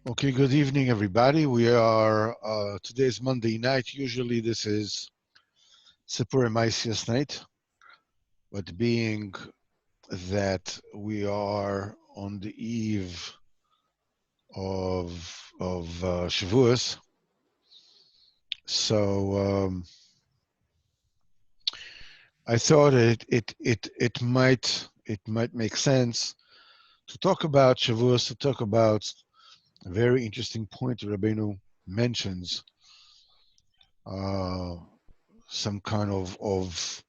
Okay, good evening, everybody. We are, today's Monday night. Usually this is Sipur Maisias night, but being that we are on the eve of Shavuos, so I thought it might make sense to talk about Shavuos, to talk about a very interesting point Rabbeinu mentions, uh, some kind of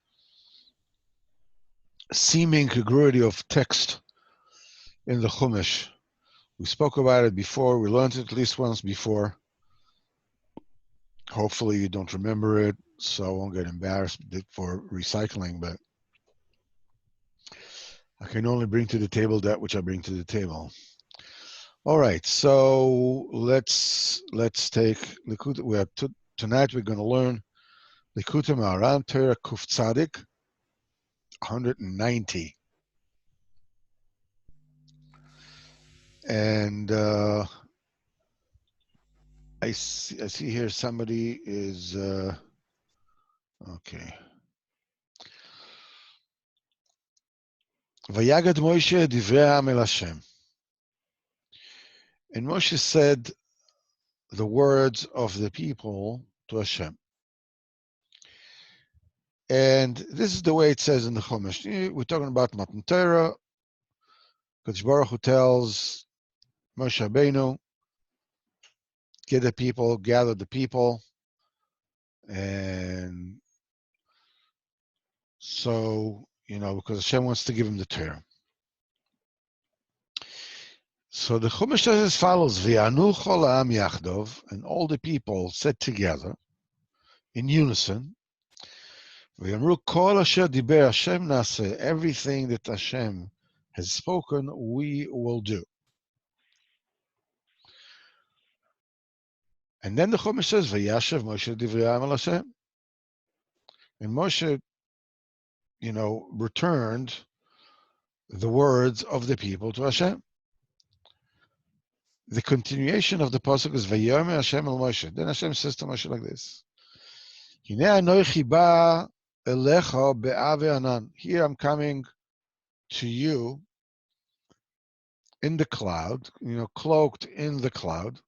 seeming congruity of text in the Chumash. We spoke about it before. We learned it at least once before. Hopefully you don't remember it, so I won't get embarrassed for recycling, but I can only bring to the table that which I bring to the table. All right, so let's take Likutey. Tonight we're going to learn Likutey Moharan Torah Kuf Tzadik 190. And I see here somebody is okay. Vayagad Moshe divrei ha'am el Hashem. And Moshe said the words of the people to Hashem. And this is the way it says in the Chumash. We're talking about Matan Torah. Kadosh Baruch Hu tells Moshe Rabbeinu, get the people, gather the people. And so, because Hashem wants to give him the Torah. So the Chumash says as follows: V'yanu chol ha'am yachdov, and all the people said together in unison, V'yamru kol asher diber Hashem naseh, everything that Hashem has spoken, we will do. And then the Chumash says, V'yashav Moshe divrei ha'am el Hashem, and Moshe, returned the words of the people to Hashem. The continuation of the pasuk is Vayomer Hashem el Moshe. Then Hashem says to Moshe like this: Hinei anochi ba elecha be'av ve'anan. Here I'm coming to you in the cloud, cloaked in the cloud.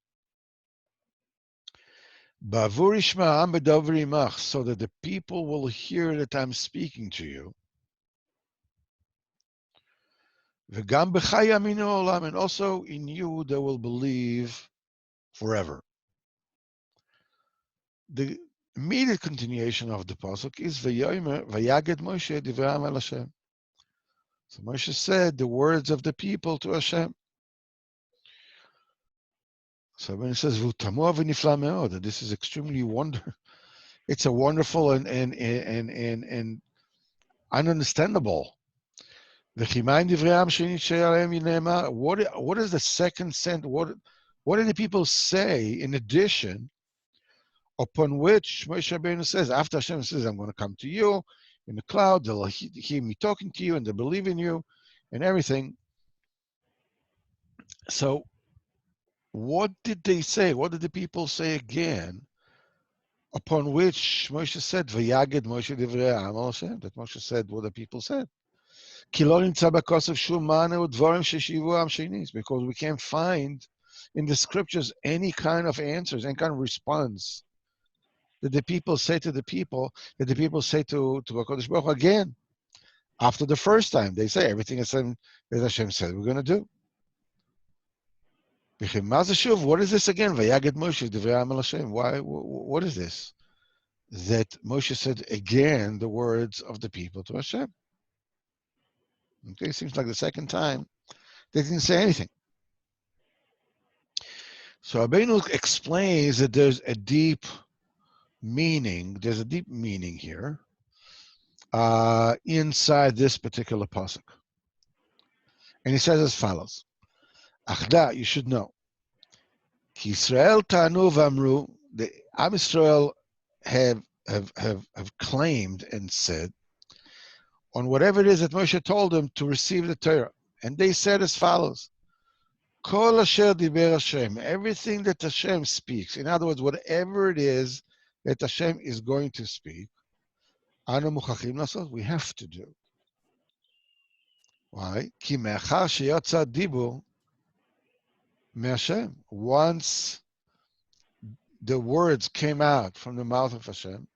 Ba'avur yishma ha'am b'davar imach, so that the people will hear that I'm speaking to you. V'gam b'chai yaminu olam, and also in you they will believe forever. The immediate continuation of the pasuk is Vayaged Moshe divrei ha'am el Hashem. So Moshe said the words of the people to Hashem. So when it says V'tamua v'nifla me'od, that this is extremely it's a wonderful and ununderstandable. What is the second sentence? What did the people say in addition? Upon which Moshe Rabbeinu says, after Hashem says, I'm going to come to you in the cloud, they'll hear me talking to you and they believe in you and everything. So what did they say? What did the people say again? Upon which Moshe said, Vayaged Moshe divrei ha'am el Hashem, that Moshe said what the people said. Because we can't find in the scriptures any kind of answers, any kind of response that the people say to the people, that the people say to HaKadosh Baruch Hu again. After the first time, they say everything that Hashem said we're going to do. What is this again? Vayaged Moshe divrei ha'am el Hashem. Why? What is this? That Moshe said again the words of the people to Hashem. Okay, seems like the second time they didn't say anything. So Rabbeinu explains that there's a deep meaning. There's a deep meaning here inside this particular pasuk, and he says as follows: Achda, you should know, Ki Yisrael tanu v'amru, the Am Yisrael have claimed and said on whatever it is that Moshe told them to receive the Torah, and they said as follows: Kol asher diber Hashem, everything that Hashem speaks, in other words, whatever it is that Hashem is going to speak, anu muchachim lasot, we have to do. Why? Ki me'achar sheyotza dibur me'Hashem. Once the words came out from the mouth of Hashem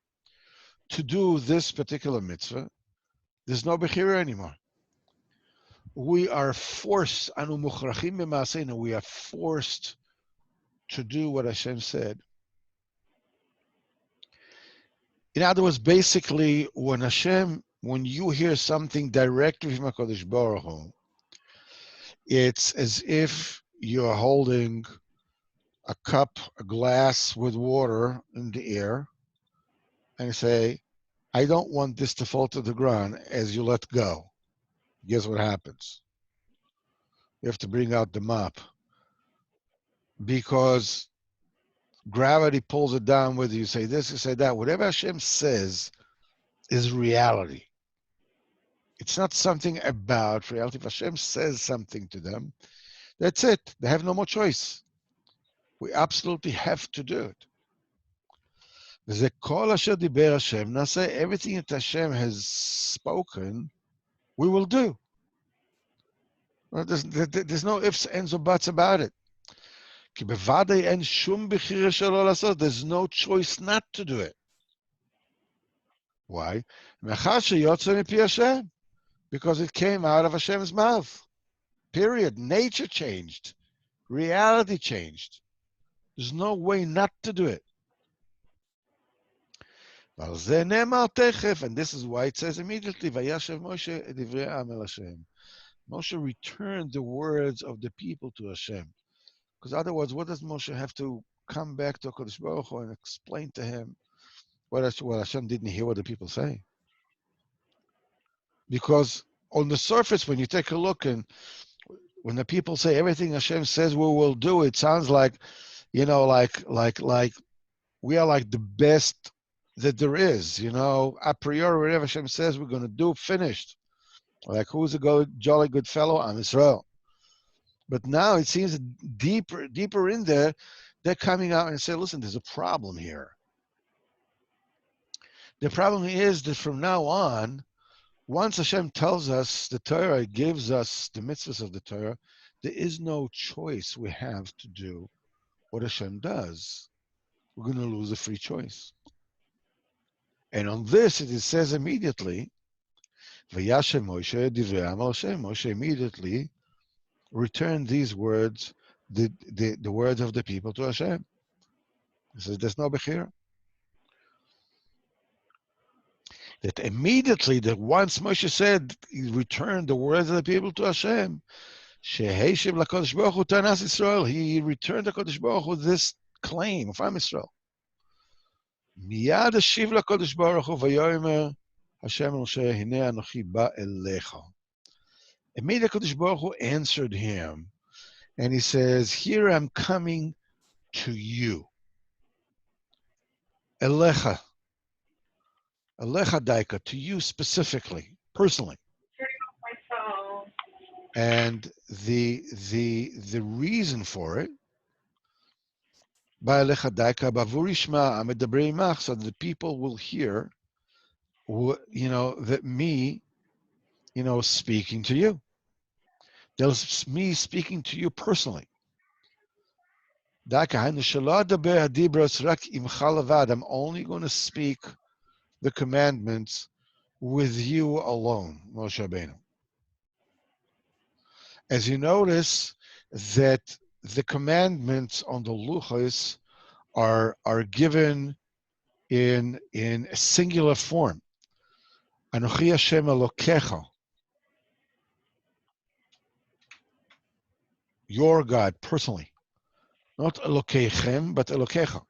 to do this particular mitzvah, there's no bechira anymore. We are forced, anu muchrachim b'maaseinu, we are forced to do what Hashem said. In other words, basically, when you hear something directly from HaKadosh Baruch Hu, it's as if you're holding a cup, a glass with water in the air, and you say, I don't want this to fall to the ground. As you let go, guess what happens? You have to bring out the mop because gravity pulls it down, whether you say this, you say that. Whatever Hashem says is reality. It's not something about reality. If Hashem says something to them, that's it. They have no more choice. We absolutely have to do it. Everything that Hashem has spoken, we will do. There's no ifs, ands, or buts about it. There's no choice not to do it. Why? Because it came out of Hashem's mouth. Period. Nature changed. Reality changed. There's no way not to do it. And this is why it says immediately, Moshe returned the words of the people to Hashem. Because otherwise, what does Moshe have to come back to HaKadosh Baruch Hu and explain to him what Hashem didn't hear what the people say? Because on the surface, when you take a look and when the people say everything Hashem says we will do, it sounds like, like we are like the best that there is, a priori, whatever Hashem says we're going to do, finished. Like, who's a jolly good fellow? I'm Israel. But now it seems deeper in there, they're coming out and say, listen, there's a problem here. The problem is that from now on, once Hashem tells us the Torah, gives us the mitzvahs of the Torah, there is no choice we have to do what Hashem does. We're going to lose a free choice. And on this, it says immediately, Vayashem Moshe divrei amal Hashem. Moshe immediately returned these words, the words of the people to Hashem. He says, there's no bechira. That immediately, that once Moshe said, he returned the words of the people to Hashem, Sheheshiv LaKadosh Baruch Hu Tanas Yisrael, he returned to Kadosh Baruch Hu this claim from Israel. Miyad Hashiv LaKadosh Baruch Hu Vayomer Hashem Moshe Hinei Anochi Ba Elecha. Immediately Kadosh Baruch Hu answered him, and he says, here I'm coming to you. Elecha. Elecha Daika, to you specifically, personally. And the reason for it, so that the people will hear, that me, speaking to you. There's me speaking to you personally. I'm only going to speak the commandments with you alone, Moshe Rabbeinu. As you notice that the commandments on the luchos are given in a singular form. Anochi Hashem Elokecha, your God personally, not Elokechem, but Elokecha.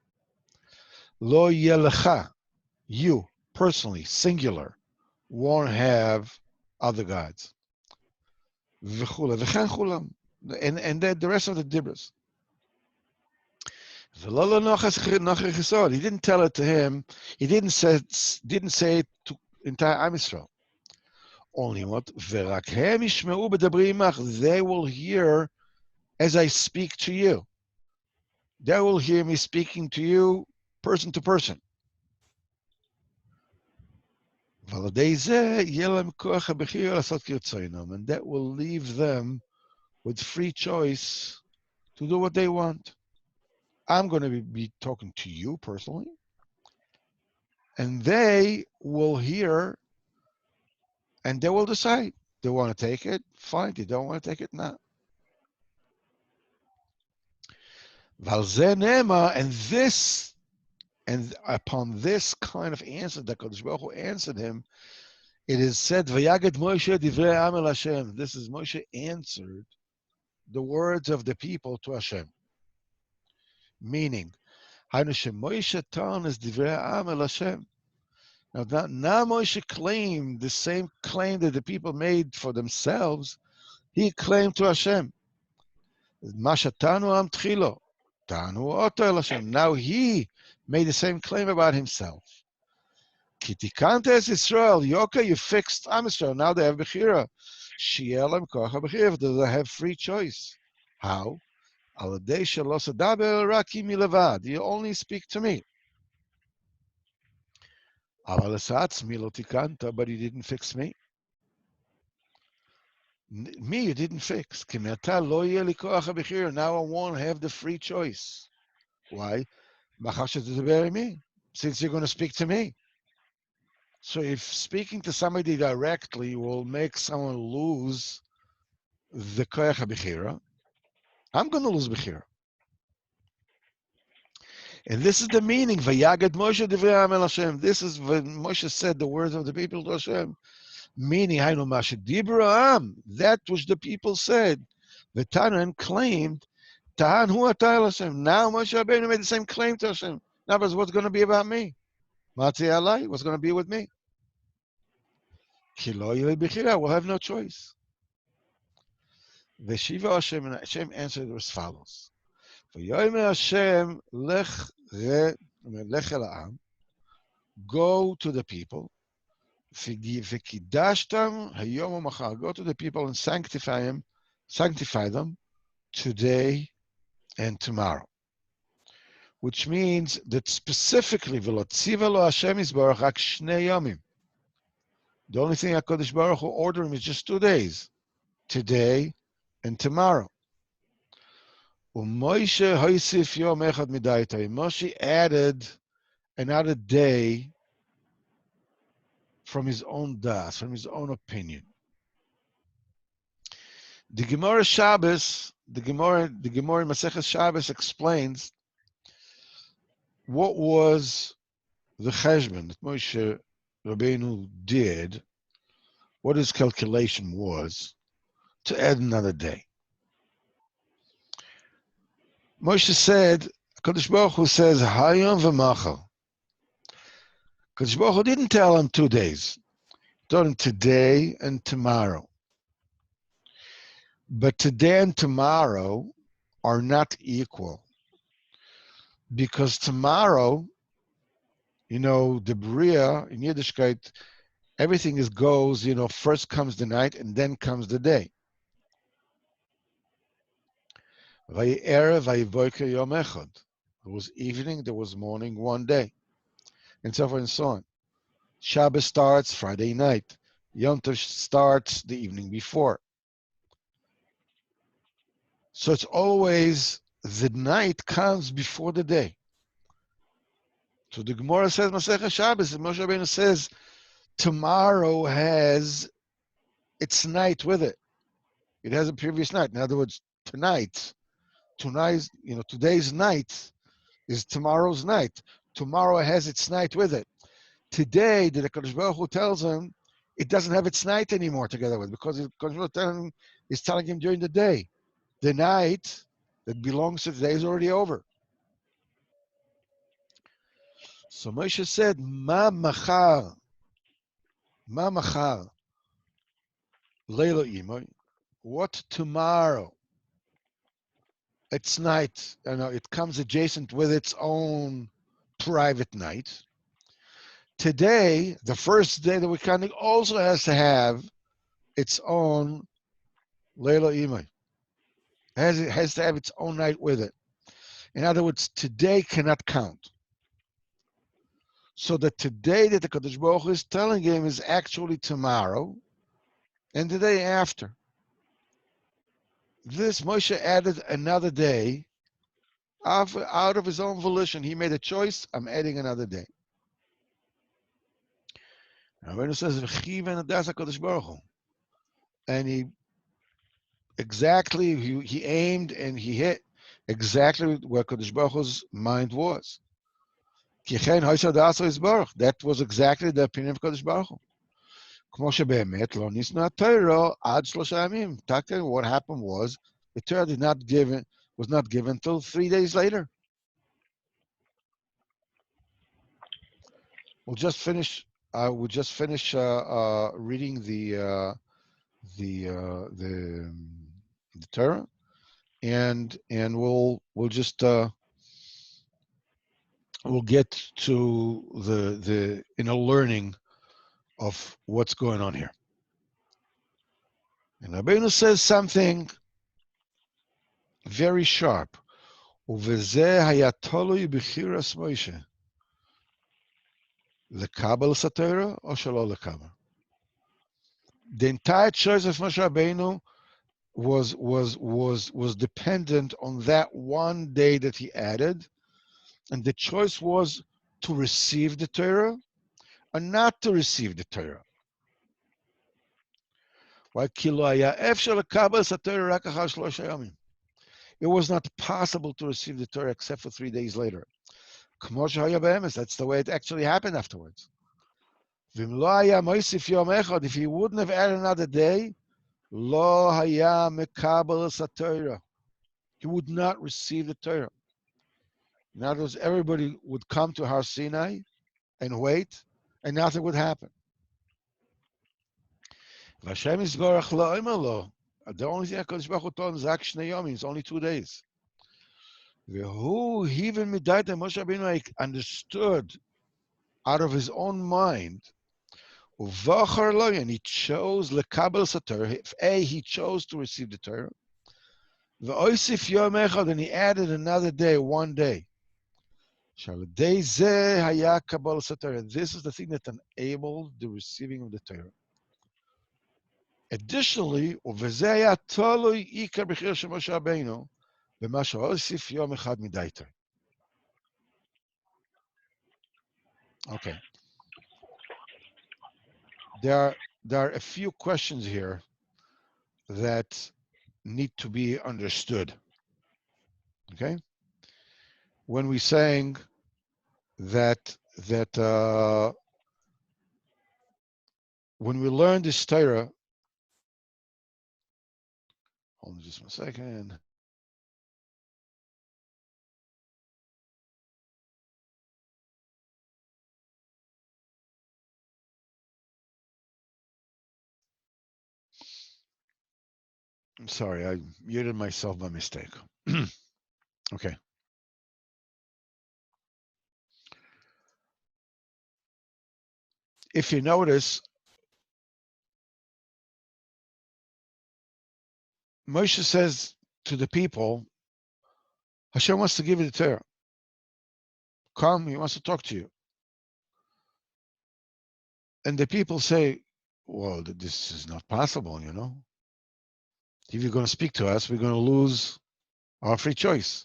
Lo Yelecha, you personally, singular, won't have other gods. V'chula, v'chen chulam, and the rest of the dibros. He didn't tell it to him. He didn't say it to entire Am Yisrael. Only what? They will hear as I speak to you. They will hear me speaking to you person to person. And that will leave them with free choice to do what they want. I'm going to be talking to you personally, and they will hear and they will decide. They want to take it, fine. They don't want to take it, not. And upon this kind of answer that Kodesh Baruch Hu answered him, it is said, "Vayaged Moshe divrei am el Hashem." This is Moshe answered the words of the people to Hashem, meaning, "Hainu sheMoshe tan is divrei am el Hashem." Now Moshe claimed the same claim that the people made for themselves. He claimed to Hashem, "Mashatanu am tchilo, tanu oto el Hashem." Now he made the same claim about himself. Kitikantes Israel, Yoka, you fixed Am Israel. Now they have Bechira. Shielem Kocha Bechira. They have free choice. How? Aladei Shalos Adaber Raki Milevad. You only speak to me. Avalesatz Milo Tikanta, but you didn't fix me. Me, you didn't fix. Kimeta Lo Yeli Kocha Bechira. Now I won't have the free choice. Why? Machashet Adaber me. Since you're going to speak to me. So if speaking to somebody directly will make someone lose the koyach bechira, I'm going to lose bechira. And this is the meaning. Vayaged Moshe divrei am el Hashem. This is when Moshe said the words of the people to Hashem. Meaning, Hainu Mashe Dibra Am, that which the people said. V'tanan claimed, Tahan hu atah el Hashem. Now Moshe Rabbeinu made the same claim to Hashem. Now, but what's going to be about me? Matzi alai, what's going to be with me? Ki lo yilei bechira, we'll have no choice. Veshiva Hashem, and Hashem answered as follows. V'yomer Hashem lech el ha'am, go to the people, v'kidashtam hayom u'machar, go to the people and sanctify them today and tomorrow. Which means that specifically, v'lotziva lo Hashem yisborach hak shnei yomim. The only thing HaKadosh Baruch Hu ordered him is just 2 days, today and tomorrow. Moshe added another day from his own das, from his own opinion. The Gemara Shabbos, the Gemara Maseches Shabbos explains what was the cheshbon that Moshe Rabbeinu did, what his calculation was to add another day. Moshe said, Kadosh Baruch Hu says, Hayom v'machal. Kadosh Baruch Hu didn't tell him 2 days. He told him today and tomorrow. But today and tomorrow are not equal. Because tomorrow, the Bria, in Yiddishkeit, everything goes, first comes the night and then comes the day. There was evening, there was morning, one day, and so forth and so on. Shabbos starts Friday night. Yom Tov starts the evening before. So it's always the night comes before the day. So the Gemara says, Masechet Shabbos, and Moshe Rabbeinu says, tomorrow has its night with it. It has a previous night. In other words, today's night is tomorrow's night. Tomorrow has its night with it. Today, the Kodesh Baruch Hu tells him it doesn't have its night anymore together with, because the Kodesh Baruch Hu is telling him during the day. The night that belongs to today is already over. So Moshe said, Ma machar, leilo imoy, what tomorrow? It's night, it comes adjacent with its own private night. Today, the first day that we're counting, also has to have its own leilo imoy. has to have its own night with it. In other words, today cannot count. So the today that the Kadosh Baruch Hu is telling him is actually tomorrow and the day after. This Moshe added another day out of his own volition. He made a choice. I'm adding another day. Rabbeinu says, "V'chiven adas HaKadosh Baruch Hu," and he aimed and he hit exactly where Kadosh Baruch Hu's mind was. That was exactly the opinion of Kadosh Baruch Hu. כמו שבאמת לא ניתנה התורה עד 3 ימים. What happened was the Torah was not given until 3 days later. We'll just finish reading the Torah, and we'll get to the inner learning of what's going on here. And Rabbeinu says something very sharp. ובזה היה תלוי בחירת מוישה. לקבל את התורה או שלא לקבל. The entire choice of Moshe Rabbeinu was dependent on that one day that he added, and the choice was to receive the Torah or not to receive the Torah. Why? It was not possible to receive the Torah except for 3 days later. That's the way it actually happened afterwards. If he wouldn't have added another day, he would not receive the Torah. In other words, everybody would come to Har Sinai and wait, and nothing would happen. The only thing HaKadosh Baruch Hu told him is it's only 2 days. Who even midayt Moshe Rabbeinu understood out of his own mind, and he chose lekabel sator. He chose to receive the Torah. And he added another day, 1 day. This is the thing that enabled the receiving of the Torah. Additionally, okay. There are a few questions here that need to be understood. Okay? When we saying that when we learn this Torah, hold on just 1 second. I'm sorry, I muted myself by mistake. Okay. If you notice, Moshe says to the people, Hashem wants to give you the Torah. Come, he wants to talk to you. And the people say, well, this is not possible, you know. If you're going to speak to us, we're going to lose our free choice.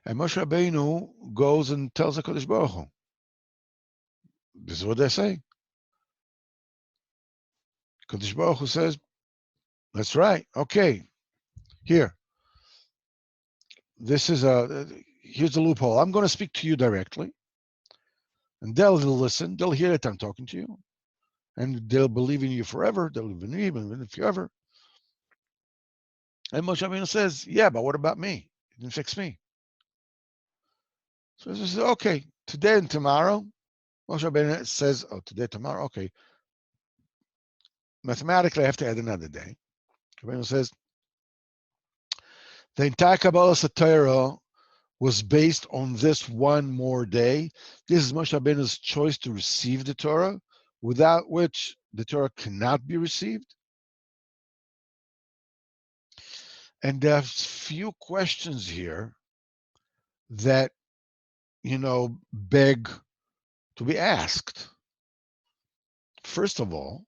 And Moshe Rabbeinu goes and tells HaKadosh Baruch Hu. This is what they say. HaKadosh Baruch Hu says, that's right, okay, here. Here's the loophole. I'm going to speak to you directly. And they'll listen, they'll hear that I'm talking to you. And they'll believe in you forever. They'll believe in me, believe in you forever. And Moshe Rabbeinu says, yeah, but what about me? It didn't fix me. So he says, okay, today and tomorrow. Moshe Rabbeinu says, oh, today, tomorrow, okay. Mathematically, I have to add another day. Rabbeinu says, the entire Kabbalah Torah was based on this one more day. This is Moshe Rabbeinu's choice to receive the Torah, without which the Torah cannot be received. And there's few questions here that, beg to be asked. First of all,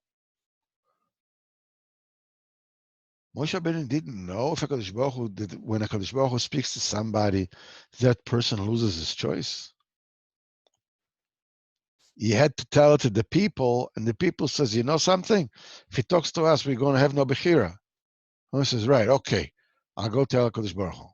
Moshe Rabbeinu didn't know if HaKadosh Baruch Hu when HaKadosh Baruch Hu speaks to somebody, that person loses his choice. He had to tell it to the people, and the people says, you know something? If he talks to us, we're going to have no Bechira. Moshe says, right, okay. I'll go tell HaKadosh Baruch Hu.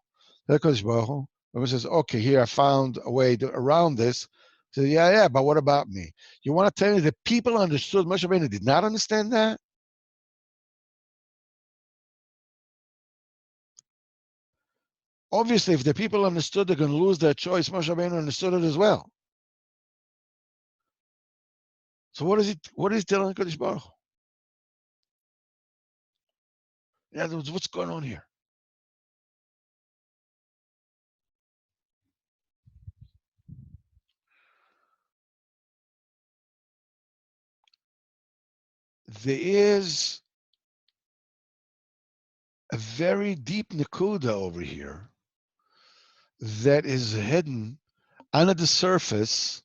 Tell HaKadosh Baruch Hu. Moshe says, okay, here I found a way around this. He says, yeah, but what about me? You want to tell me the people understood? Moshe Rabbeinu did not understand that? Obviously, if the people understood they're going to lose their choice, Moshe Rabbeinu understood it as well. So what is he telling HaKadosh Baruch Hu? In other words, what's going on here? There is a very deep nakuda over here that is hidden under the surface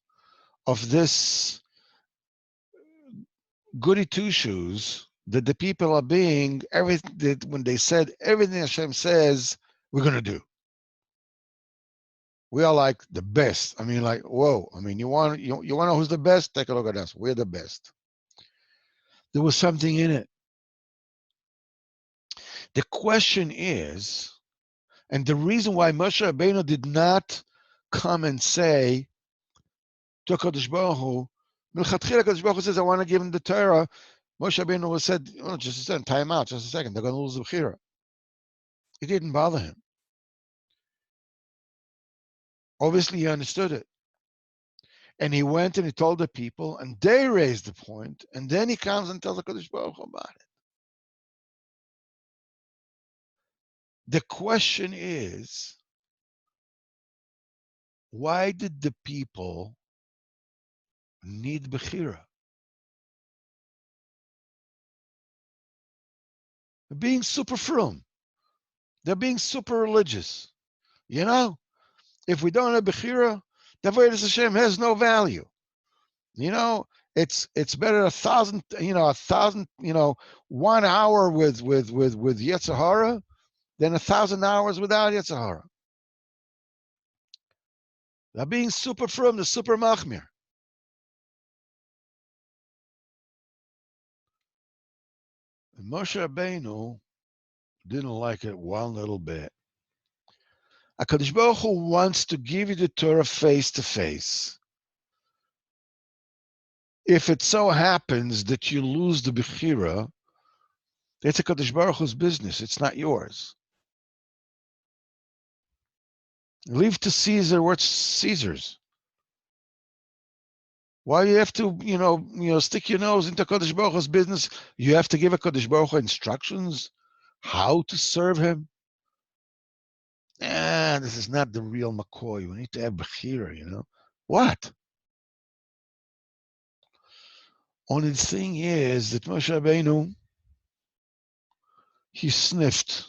of this goody two shoes that the people are being everything when they said everything Hashem says we're going to do. We are like the best. I mean, like, whoa. I mean, you want to know who's the best? Take a look at us. We're the best. There was something in it. The question is, and the reason why Moshe Rabbeinu did not come and say to HaKadosh Baruch Hu, Milchatchila HaKadosh Baruch Hu says, I want to give him the Torah. Moshe Rabbeinu said, oh, just a second, time out, just a second. They're going to lose the Bechira. It didn't bother him. Obviously, he understood it. And he went and he told the people, and they raised the point, and then he comes and tells HaKadosh Baruch Hu about it. The question is, why did the people need Bechira? They're being super frum. They're being super religious. You know, if we don't have Bechira, the Avodas Hashem has no value. You know, it's better 1,000, 1 hour with Yetzer Hara than 1,000 hours without Yetzer Hara. They're being super frum, the super machmir. And Moshe Rabbeinu didn't like it one little bit. HaKadosh Baruch Hu wants to give you the Torah face to face. If it so happens that you lose the Bechira, it's HaKadosh Baruch Hu's business. It's not yours. Leave to Caesar what's Caesar's. Why you have to, stick your nose into HaKadosh Baruch Hu's business? You have to give HaKadosh Baruch Hu instructions how to serve him. This is not the real McCoy. We need to have Bechira, What? Only the thing is that Moshe Rabbeinu, he sniffed.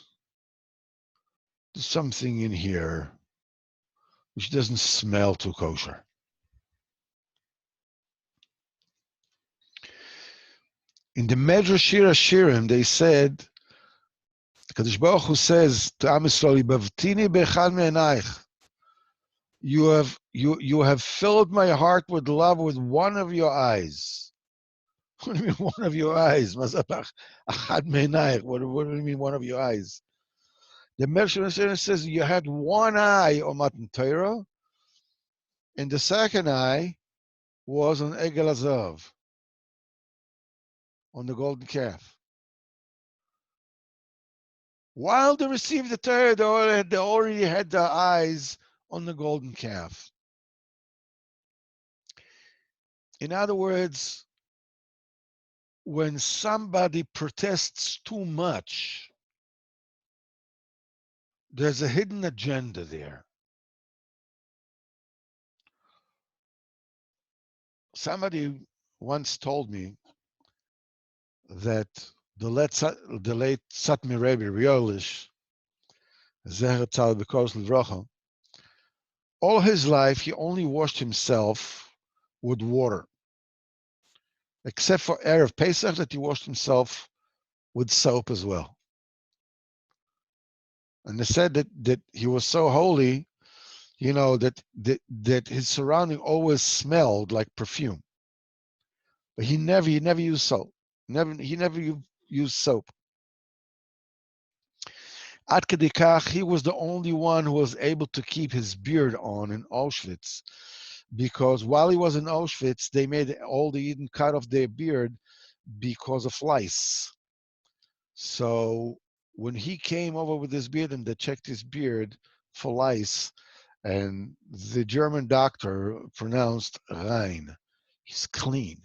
There's something in here which doesn't smell too kosher. In the Medrash Shir Hashirim, they said, Kadosh Baruch Hu says to Am Yisrael, "Bavtini bechad me'enayich." You have filled my heart with love with one of your eyes. What do you mean one of your eyes? Achad me'enayich. What do you mean one of your eyes? The Medrash says you had one eye on Matan Torah, and the second eye was on Egel Azav, on the golden calf. While they received the Torah, they already had their eyes on the golden calf. In other words, when somebody protests too much, there's a hidden agenda there. Somebody once told me that the late Satmar Rebbe Riolish Zecher Tzal B'Koros Livrocha, all his life he only washed himself with water, except for Erev Pesach that he washed himself with soap as well. And they said that he was so holy, that his surrounding always smelled like perfume. But he never used soap. He never used soap. Ad kedei kach, he was the only one who was able to keep his beard on in Auschwitz, because while he was in Auschwitz, they made all the Eden cut off their beard because of lice. So when he came over with his beard and they checked his beard for lice, and the German doctor pronounced rein, he's clean.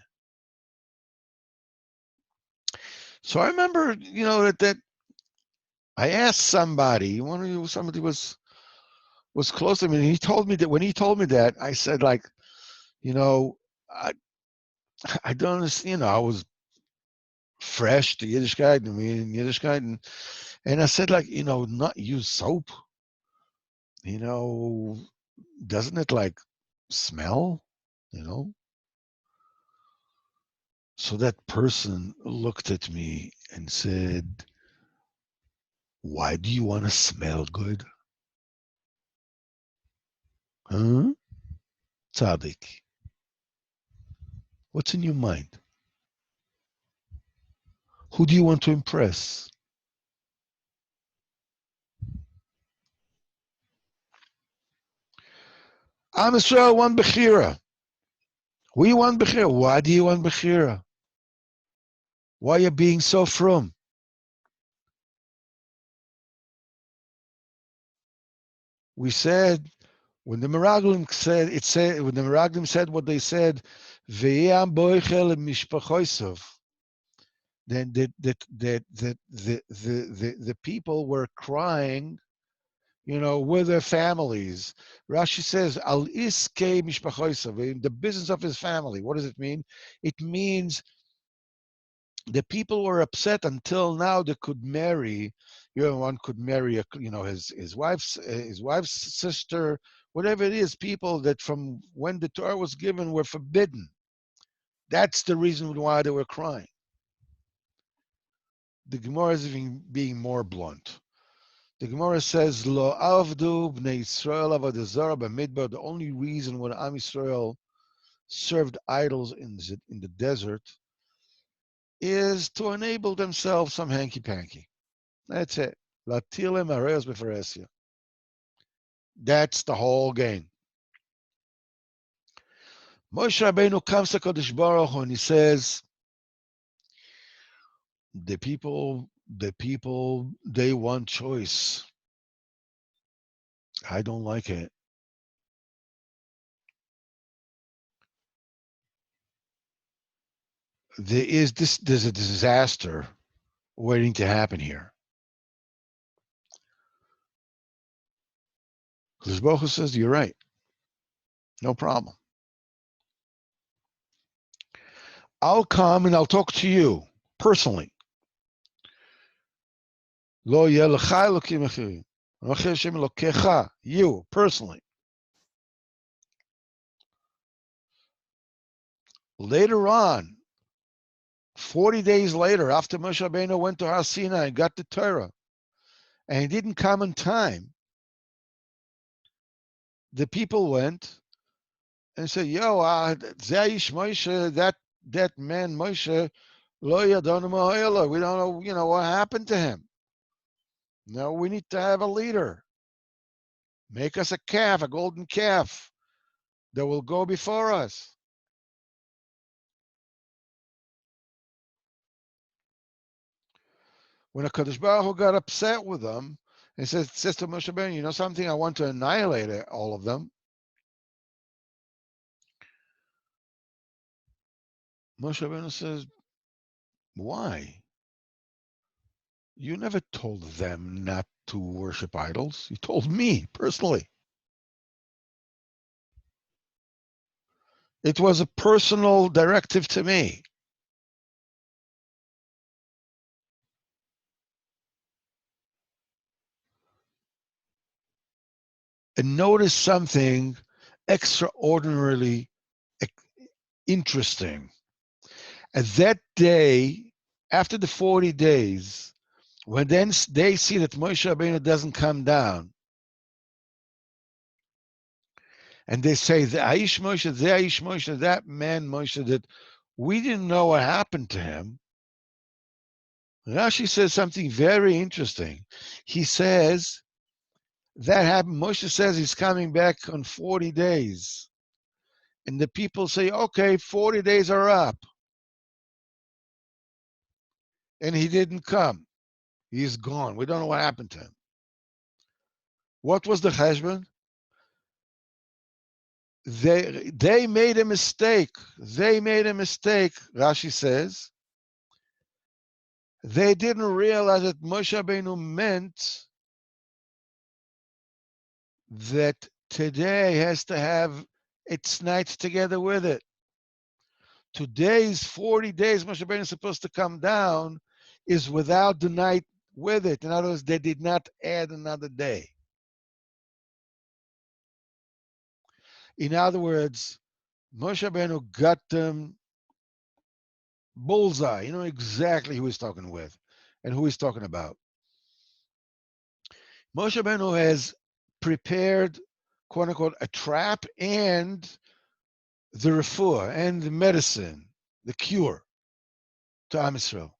So I remember, that I asked somebody was close to me, and he told me that when he told me that, I said, like, I I don't understand. I was fresh to Yiddishkeit, and we in Yiddishkeit, and I said, like, not use soap. Doesn't it like smell? So that person looked at me and said, "Why do you want to smell good? Huh? Tzaddik, what's in your mind? Who do you want to impress?" Am Yisrael want Bechira. We want Bechira. Why do you want Bechira? Why are you being so frum? We said, when the Meraglim said what they said, Ve'yam boichel mishpachoisov, then the people were crying, with their families. Rashi says, Al iske mishpachoisov, in the business of his family. What does it mean? It means the people were upset until now they could marry. One could marry his wife's sister, whatever it is. People that from when the Torah was given were forbidden. That's the reason why they were crying. The Gemara is even being more blunt. The Gemara says, "Lo avdu bnei Yisrael avodah zarah b'midbar." The only reason when Am Yisrael served idols in the desert is to enable themselves some hanky-panky. That's it. Latilem areos b'feresia. That's the whole game. Moshe Rabbeinu comes to Kodesh Baruch Hu and he says, the people, they want choice. I don't like it. There's a disaster waiting to happen here. Kodesh Baruch Hu says, you're right. No problem. I'll come and I'll talk to you personally. Lo yeh l'cha elokim achirim. Anochi Hashem Elokecha, you personally. Later on, 40 days later, after Moshe Rabbeinu went to Har Sinai and got the Torah, and he didn't come in time, the people went and said, "Yo, Zaish Moshe, that man Moshe, lo yadonu ma'olah. We don't know, what happened to him. No, we need to have a leader. Make us a calf, a golden calf, that will go before us." When HaKadosh Baruch Hu got upset with them, he says to Moshe Rabbeinu, "You know something? I want to annihilate all of them." Moshe Rabbeinu says, "Why? You never told them not to worship idols. You told me personally. It was a personal directive to me." and notice something extraordinarily interesting. At that day, after the 40 days, when then they see that Moshe Rabbeinu doesn't come down, and they say, the Aish Moshe, that man Moshe, that we didn't know what happened to him. Rashi says something very interesting. He says, that happened. Moshe says he's coming back on 40 days. And the people say, okay, 40 days are up. And he didn't come. He's gone. We don't know what happened to him. What was the cheshbon? They made a mistake. They made a mistake, Rashi says. They didn't realize that Moshe Rabbeinu meant that today has to have its nights together with it. Today's 40 days Moshe Rabbeinu is supposed to come down is without the night with it. In other words, they did not add another day. In other words, Moshe Rabbeinu got them bullseye. You know exactly who he's talking with and who he's talking about. Moshe Rabbeinu has prepared, quote unquote, a trap and the refuah and the medicine, the cure to Am Yisrael.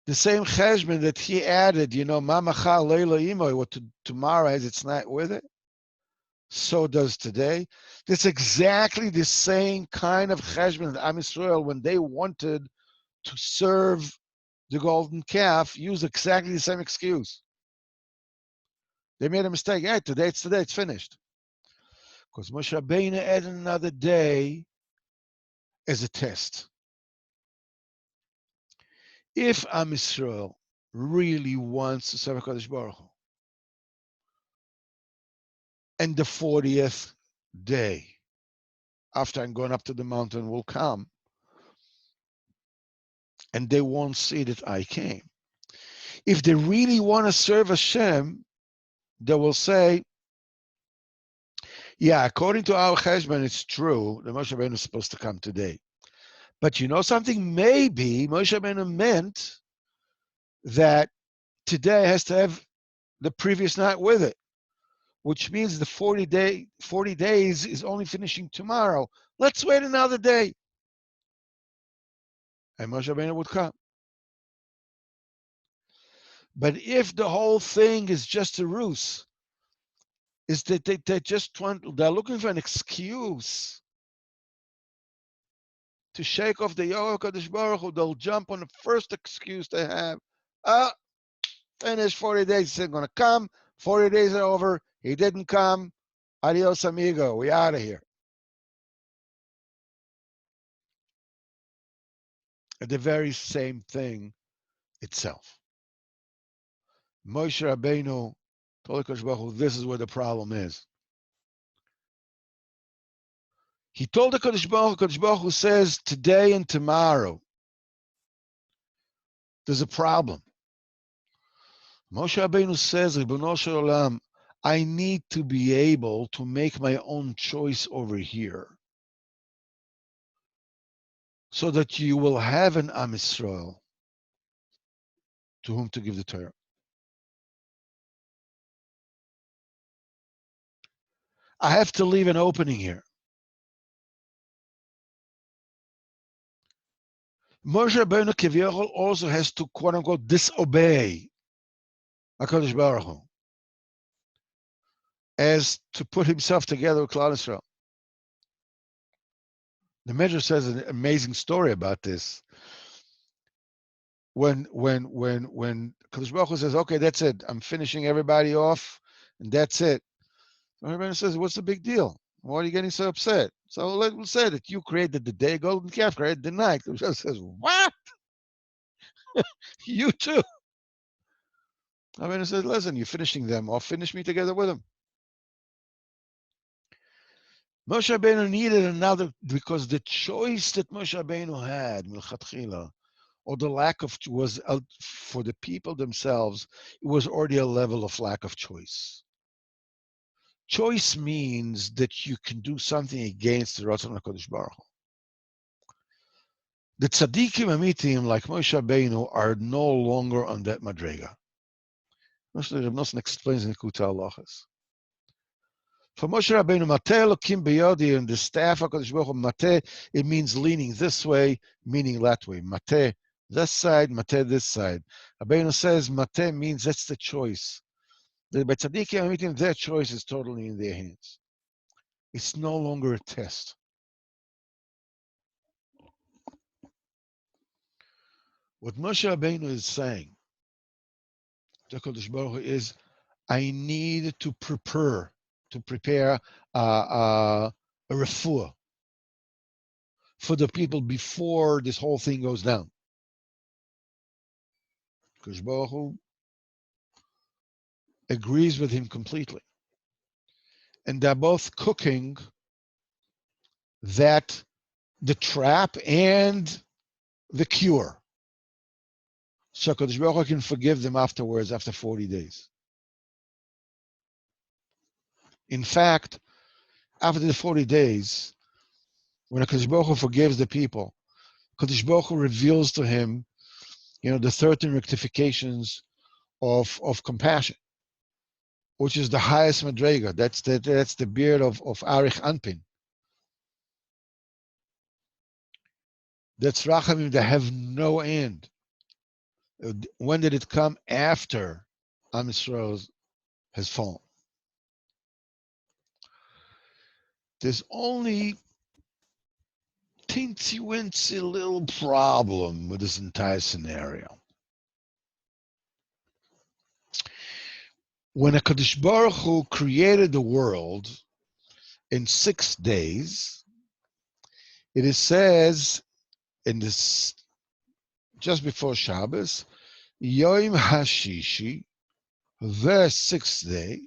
The same cheshbon that he added, you know, Mamachal Leila Imoy, what tomorrow has its night with it, so does today. It's exactly the same kind of cheshbon that Am Yisrael, when they wanted to serve the golden calf, used exactly the same excuse. They made a mistake. Hey, today, it's finished. Because Moshe Rabbeinu added another day as a test. If Am Yisrael really wants to serve HaKadosh Baruch Hu, and the 40th day after I'm going up to the mountain will come, and they won't see that I came. If they really want to serve Hashem, they will say, yeah, according to our cheshbon, it's true that Moshe Rabbeinu is supposed to come today. But you know something? Maybe Moshe Rabbeinu meant that today has to have the previous night with it, which means the 40 days is only finishing tomorrow. Let's wait another day. And Moshe Rabbeinu would come. But if the whole thing is just a ruse, is that they're looking for an excuse to shake off the Yoh HaKadosh Baruch Hu, they'll jump on the first excuse they have. Finish 40 days, he's going to come. 40 days are over. He didn't come. Adios, amigo. We out of here. The very same thing itself. Moshe Rabbeinu told HaKadosh Baruch Hu, this is where the problem is. He told HaKadosh Baruch Hu says, today and tomorrow, there's a problem. Moshe Rabbeinu says, Ribono Shel Olam, I need to be able to make my own choice over here, so that you will have an Am Yisrael to whom to give the Torah. I have to leave an opening here. Moshe Rabbeinu Kivyochel also has to, quote unquote, disobey HaKadosh Baruch Hu, as to put himself together with Klal Yisrael. The Medrash says an amazing story about this. When Kadosh Baruch Hu says, okay, that's it, I'm finishing everybody off, and that's it. Everybody says, what's the big deal? Why are you getting so upset? So let's say that you created the day, golden calf created the night. Kadosh Baruch Hu says, what? You too. Everybody says, listen, you're finishing them off, finish me together with them. Moshe Rabbeinu needed another, because the choice that Moshe Rabbeinu had, milchatchila, or the lack of was for the people themselves, it was already a level of lack of choice. Choice means that you can do something against the Ratzon HaKadosh Baruch Hu. The tzaddikim amitim, like Moshe Rabbeinu, are no longer on that madrega. Moshe Rabbeinu explains in Likutey halachos. For Moshe Rabbeinu, Mateh Elokim beyodi, and the staff HaKadosh Baruch Hu, Mateh, it means leaning this way, meaning that way. Mateh this side, Mateh this side. Rabbeinu says Mateh means that's the choice. The tzaddikim amitim, their choice is totally in their hands. It's no longer a test. What Moshe Rabbeinu is saying to HaKadosh Baruch Hu is, I need to prepare a refuah for the people before this whole thing goes down. HaKadosh Baruch Hu agrees with him completely. And they're both cooking that the trap and the cure. So HaKadosh Baruch Hu can forgive them afterwards, after 40 days. In fact, after the 40 days, when HaKadosh Baruch Hu forgives the people, HaKadosh Baruch Hu reveals to him, the 13 rectifications of compassion, which is the highest madrega. That's the beard of Arich Anpin. That's rachamim that have no end. When did it come? After Am Yisrael has fallen. There's only teensy-wincy little problem with this entire scenario. When HaKadosh Baruch Hu created the world in 6 days, it says in this, just before Shabbos, Yom HaShishi, the 6th day,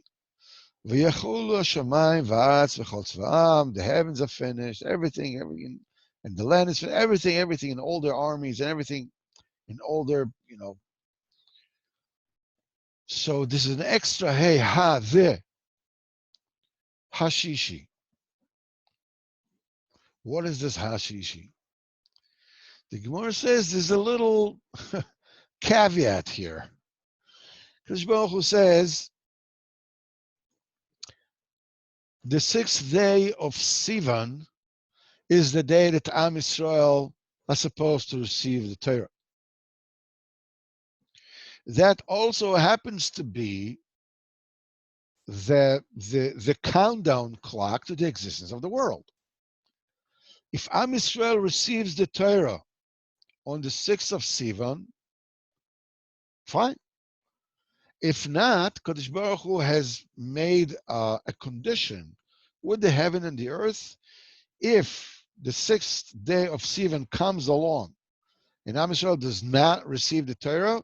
V'yachulu Hashamayim v'aretz v'chol tzva'am, the heavens are finished, everything, and the land is finished, everything in all their armies and everything in all their, So this is an extra, hey, the Hashishi. What is this Hashishi? The Gemara says there's a little caveat here. Because Baruch Hu says, the 6th day of Sivan is the day that Am Yisrael are supposed to receive the Torah. That also happens to be the countdown clock to the existence of the world. If Am Yisrael receives the Torah on the 6th of Sivan, fine. If not, Kadosh Baruch Hu has made a condition with the heaven and the earth. If the 6th day of Sivan comes along and Am Yisrael does not receive the Torah,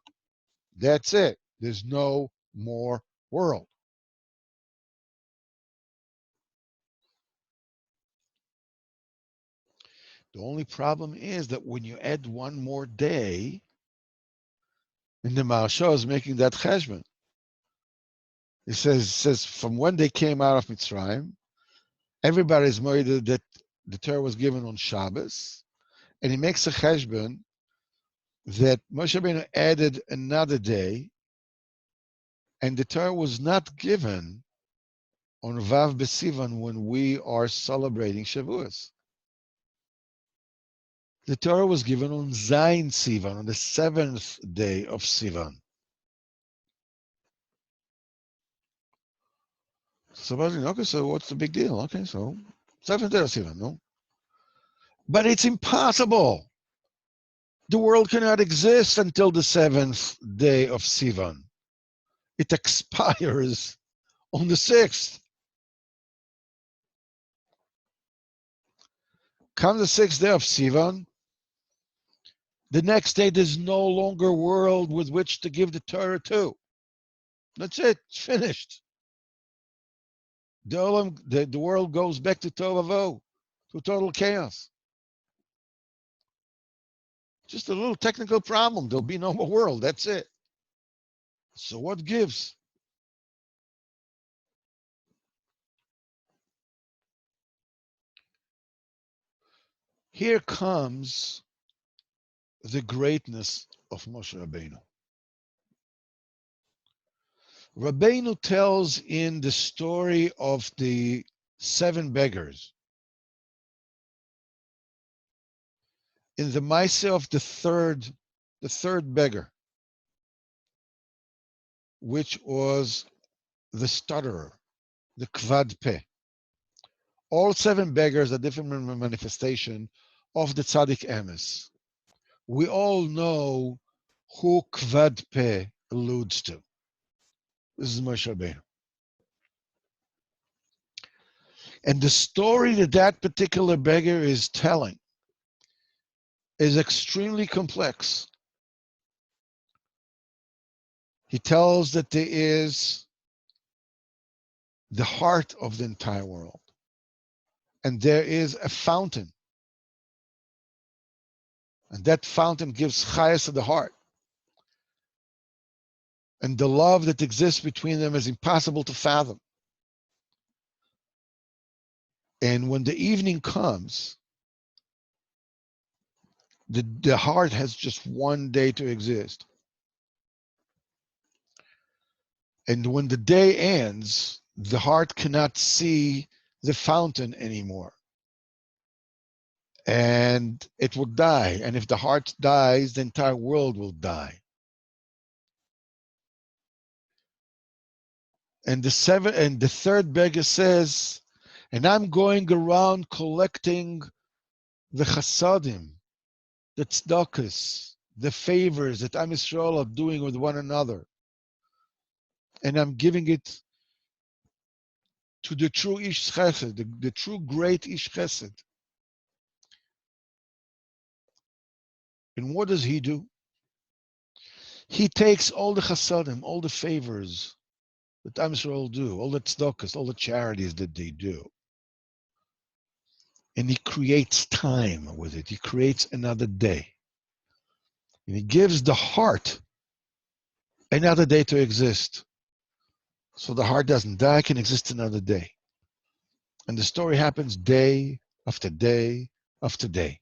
that's it. There's no more world. The only problem is that when you add one more day, and the Maharsha is making that cheshbon. It says from when they came out of Mitzrayim, everybody's moided that the Torah was given on Shabbos, and he makes a cheshbon that Moshe Rabbeinu added another day, and the Torah was not given on Vav B'Sivan when we are celebrating Shavuos. The Torah was given on Zayin Sivan, on the 7th day of Sivan. So, okay, so what's the big deal? Okay, so 7th day of Sivan, no? But it's impossible. The world cannot exist until the 7th day of Sivan. It expires on the 6th. Come the 6th day of Sivan, the next day there's no longer a world with which to give the Torah to. That's it. It's finished. The world goes back to Tohu Vavohu, to total chaos. Just a little technical problem. There'll be no more world. That's it. So what gives? Here comes the greatness of Moshe Rabbeinu. Rabbeinu tells in the story of the 7 beggars, in the Maaseh of the third beggar, which was the stutterer, the kvad peh. All 7 beggars are different manifestation of the tzaddik emes. We all know who kvad peh alludes to. This is Moshe Rabbeinu. And the story that that particular beggar is telling is extremely complex. He tells that there is the heart of the entire world, and there is a fountain, and that fountain gives chayas to the heart, and the love that exists between them is impossible to fathom. And when the evening comes, the heart has just one day to exist. And when the day ends, the heart cannot see the fountain anymore. And it will die. And if the heart dies, the entire world will die. And the third beggar says, and I'm going around collecting the chasadim, the tzedakahs, the favors that Am Yisrael are doing with one another. And I'm giving it to the true Ish Chesed, the true great Ish Chesed. And what does he do? He takes all the chasadim, all the favors that Am Yisrael do, all the tzedakahs, all the charities that they do. And he creates time with it. He creates another day. And he gives the heart another day to exist. So the heart doesn't die, can exist another day. And the story happens day after day after day.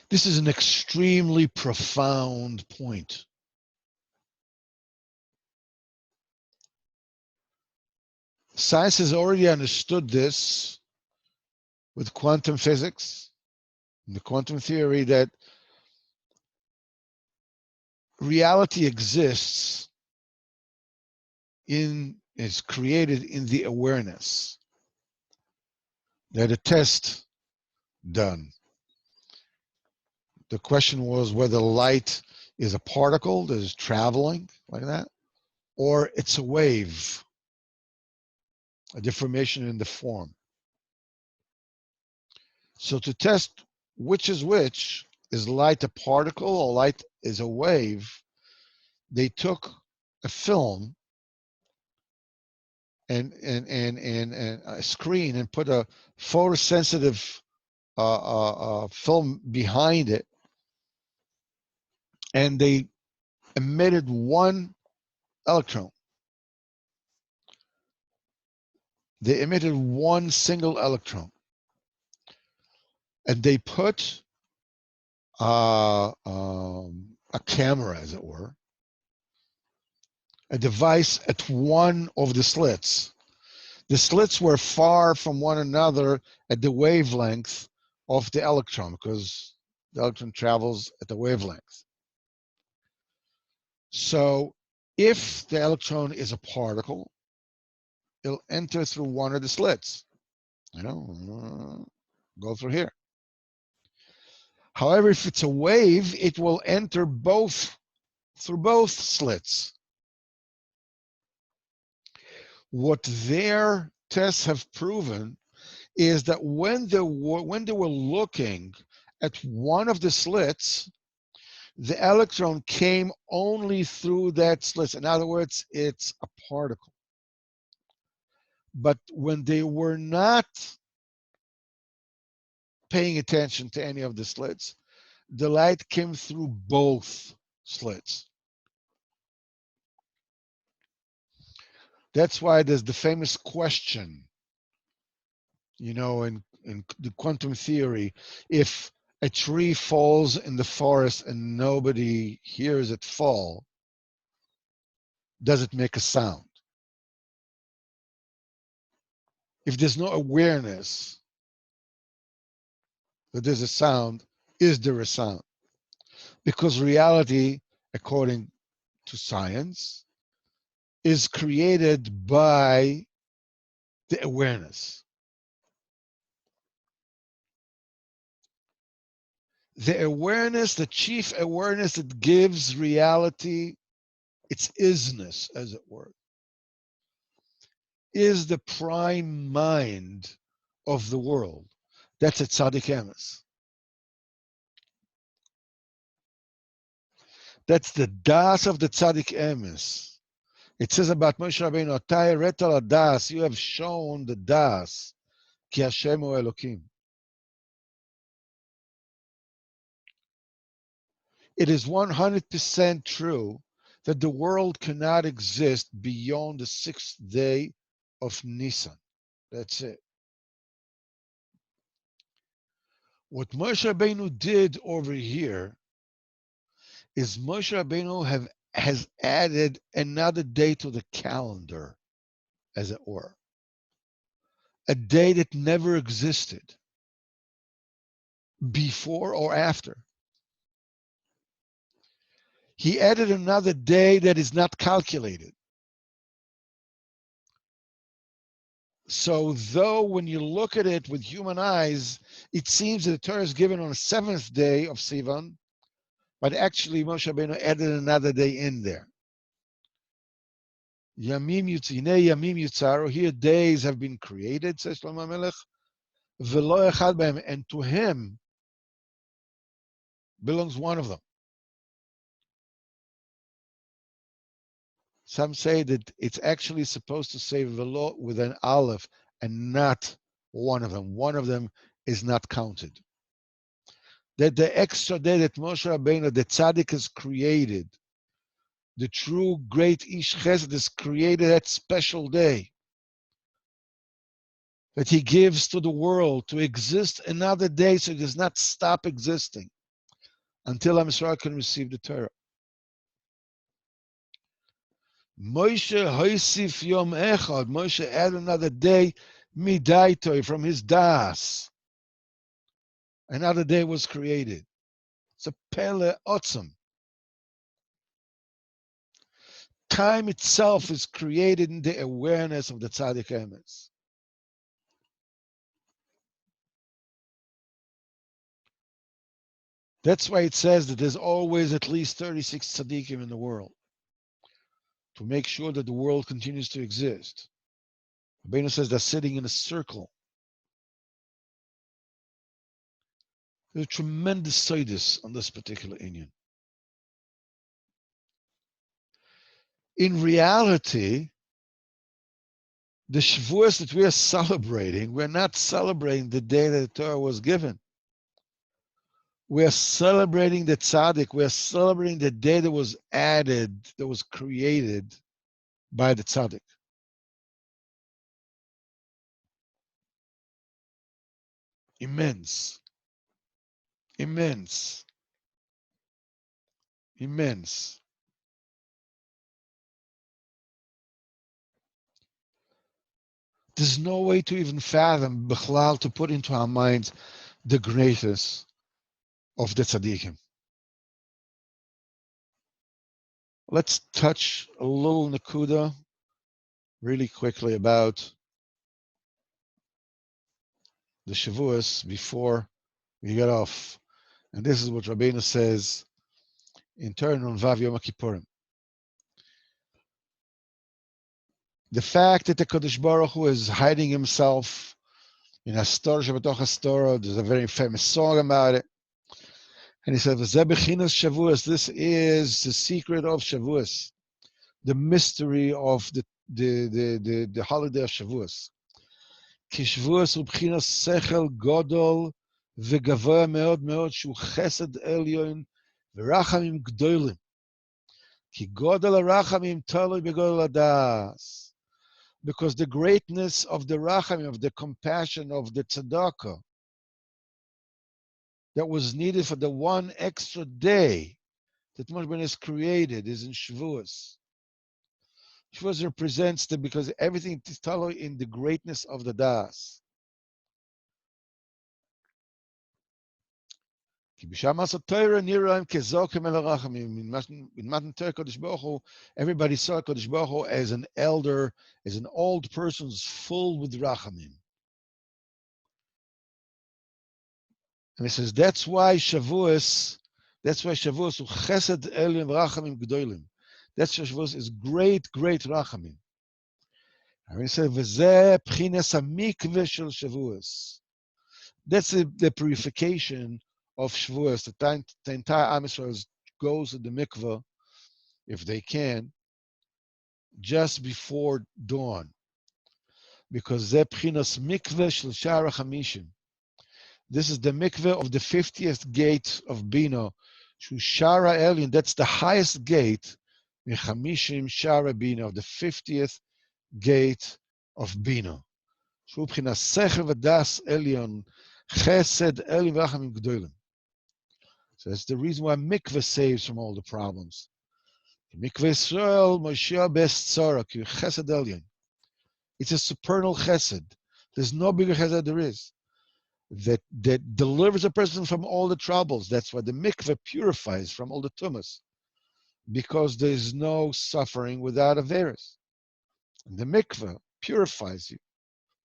This is an extremely profound point. Science has already understood this with quantum physics and the quantum theory, that reality exists is created in the awareness. They had a test done. The question was whether light is a particle that is traveling like that, or it's a wave, a deformation in the form. So to test which is which, is light a particle or light is a wave, they took a film and a screen and put a photosensitive film behind it, and they emitted one electron. They emitted one single electron. And they put a camera, as it were, a device at one of the slits. The slits were far from one another at the wavelength of the electron, because the electron travels at the wavelength. So if the electron is a particle, it'll enter through one of the slits, go through here. However, if it's a wave, it will enter through both slits. What their tests have proven is that when they were looking at one of the slits, the electron came only through that slit. In other words, it's a particle. But when they were not paying attention to any of the slits, the light came through both slits. That's why there's the famous question, in the quantum theory, if a tree falls in the forest and nobody hears it fall, does it make a sound? If there's no awareness that there's a sound, is there a sound? Because reality, according to science, is created by the awareness. The awareness, the chief awareness that gives reality its isness, as it were, is the prime mind of the world. That's a tzaddik emes. That's the das of the tzaddik emes. It says about Moshe Rabbeinu, "Atay retal das," you have shown the das, ki Hashem hu Elokim. It is 100% true that the world cannot exist beyond the 6th day of Nisan. That's it. What Moshe Rabbeinu did over here is Moshe Rabbeinu has added another day to the calendar, as it were. A day that never existed before or after. He added another day that is not calculated. So though when you look at it with human eyes, it seems that the Torah is given on the 7th day of Sivan, but actually Moshe Rabbeinu added another day in there. Yamim Yutzaru, here days have been created, says Shlomo Melech, V'lo echad b'hem, and to him belongs one of them. Some say that it's actually supposed to say V'lo with an aleph and not one of them. One of them is not counted. That the extra day that Moshe Rabbeinu, the tzaddik, has created, the true great Ish Chesed has created that special day that he gives to the world to exist another day, so it does not stop existing until Am Yisrael can receive the Torah. Moshe hoisif yom echad. Moshe added another day midaitoi, from his das. Another day was created. It's a pele otzim. Time itself is created in the awareness of the tzaddik emes. That's why it says that there's always at least 36 tzaddikim in the world to make sure that the world continues to exist. Rabbeinu says they're sitting in a circle. There's a tremendous sidus on this particular inyan. In reality, the Shavuos that we are celebrating, we're not celebrating the day that the Torah was given. We are celebrating the tzaddik. We are celebrating the day that was added, that was created by the tzaddik. Immense. Immense. Immense. There's no way to even fathom, bichlal, to put into our minds the greatness of the tzaddikim. Let's touch a little nakuda really quickly about the Shavuos before we get off. And this is what Rabbeinu says in turn on Vav Yom Kippurim. The fact that the Kodesh Baruch Hu is hiding himself in Hastorah Shabatoch Hastorah, there's a very famous song about it. And he says, V'zeh bechinas Shavuos, this is the secret of Shavuos, the mystery of the holiday of Shavuos. כי שבועס הוא בחינת שכל גדול וגבוה מאוד מאוד שהוא חסד עליון ורחמים גדולים. כי גודל הרחמים תלוי בגודל הדעת. Because the greatness of the rachamim, of the compassion, of the tzedakah that was needed for the one extra day that Moshe Rabbeinu has created is in Shavuos. Shavuos represents the, because everything is totally in the greatness of the das. Everybody saw Kodesh Baruch Hu as an elder, as an old person full with rachamim. And he says that's why Shavuos u chesed elyon rachamim gdolim. That's why Shavuos is great rachamim. And he said v'zeh pchines hamikveh shel Shavuos. That's the purification of Shavuos. The entire Am Yisrael goes to the mikveh, if they can, just before dawn. Because zeh pchinas mikveh shel sha'ar hamishim. This is the mikveh of the 50th gate of Bina. Shu sha'ar elyon, that's the highest gate, mechamishim sha'ar Bina, of the 50th gate of Bina. Shu pchinas sechel v'das elyon, chesed elyon v'rachamim gdolim. So that's the reason why mikveh saves from all the problems. Mikveh Yisrael, Moshe best tzara, ki chesed elyon. It's a supernal chesed. There's no bigger chesed there is. That delivers a person from all the troubles. That's why the mikveh purifies from all the tumas. Because there's no suffering without averos. And the mikveh purifies you.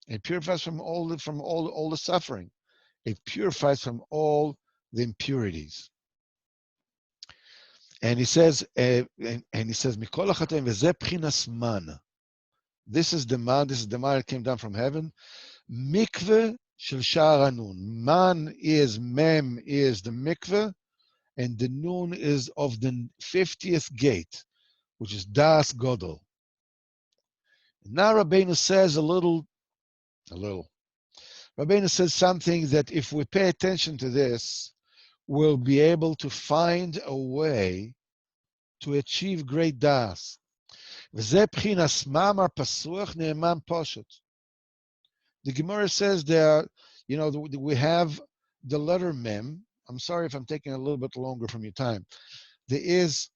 It purifies from all the suffering. It purifies from all the impurities. And he says, Mikol hachatem v'zeh pchinas man. This is the man that came down from heaven. Mikveh shel sha'ar hanun. Man is, mem is the mikveh, and the nun is of the 50th gate, which is das godol. Now Rabbeinu says a little. Rabbeinu says something that if we pay attention to this, we'll be able to find a way to achieve great das. V'zeh pchinas mamar pasuach ne'eman poshut. The Gemara says there, we have the letter mem. I'm sorry if I'm taking a little bit longer from your time. There is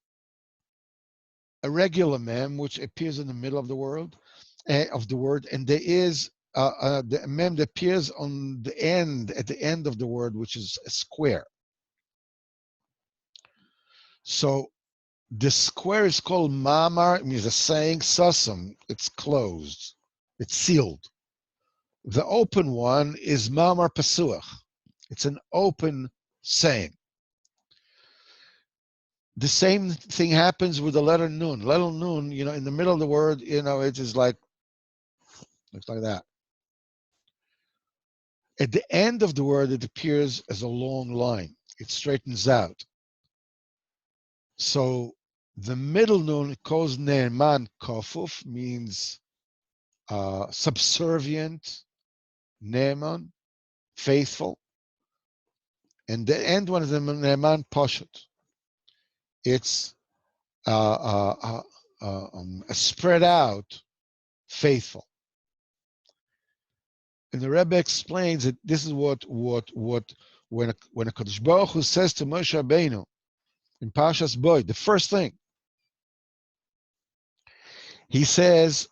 a regular mem which appears in the middle of the word, and there is the mem that appears on the end, at the end of the word, which is a square. So the square is called mamar, it means a saying, sasam, it's closed, it's sealed. The open one is mamar pasuach. It's an open saying. The same thing happens with the letter nun. Letter nun, in the middle of the word, it is looks like that. At the end of the word, it appears as a long line. It straightens out. So the middle nun, kos ne'eman kofuf, means subservient, ne'eman, faithful. And the end one is the ne'eman poshut. It's spread out, faithful. And the Rebbe explains that this is what when a Kadosh Baruch Hu says to Moshe Rabbeinu in Parshas Boy, the first thing he says,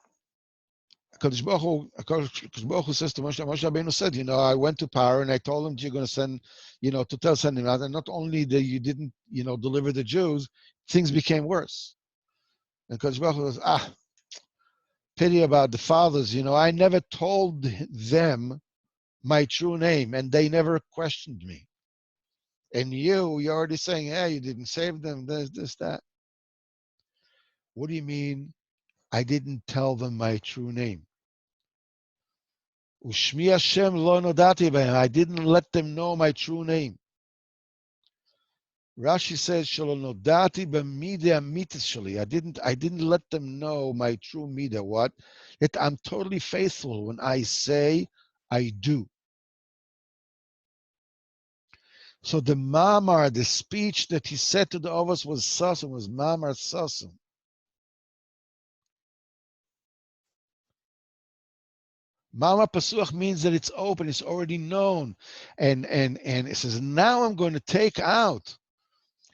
Kadosh Baruch Hu says to Moshe Rabbeinu said, I went to Paro and I told him you're going to send, send him out. And not only that you didn't, deliver the Jews, things became worse. And Kadosh Baruch Hu goes, pity about the fathers, I never told them my true name and they never questioned me. And you're already saying, hey, you didn't save them, this, that. What do you mean I didn't tell them my true name? Ushmi Hashem lo nodati b'hem. I didn't let them know my true name. Rashi says, "Shelo nodati b'midei amitis sheli." I didn't let them know my true midah. What? That I'm totally faithful when I say I do. So the mamar, the speech that he said to the others was sasim, was mamar sasim. Mamar pasuach means that it's open, it's already known, and it says now I'm going to take out.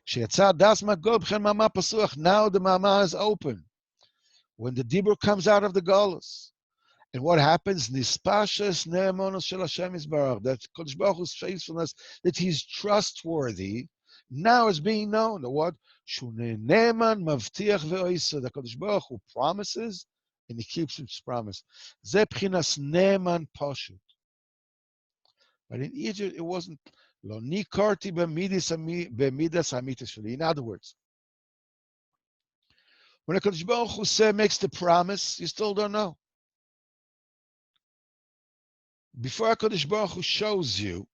Sheyatzah das magod b'chen mamar pasuach. Now the mamar is open. When the dibur comes out of the galus. And what happens? Nispashas ne'emonos shel Hashem Yisbarach. That Kodesh Baruch Hu's faithfulness, that He's trustworthy, now is being known. The what? Shunei ne'eman mavtiach ve'oisa. The Kodesh Baruch Hu promises, and He keeps His promise. Ze b'chinas ne'eman pashut. But in Egypt, it wasn't. Lo nikarti b'midas hamitas sheli. In other words, when the Kodesh Baruch Hu makes the promise, you still don't know. Before HaKadosh Baruch Hu shows you,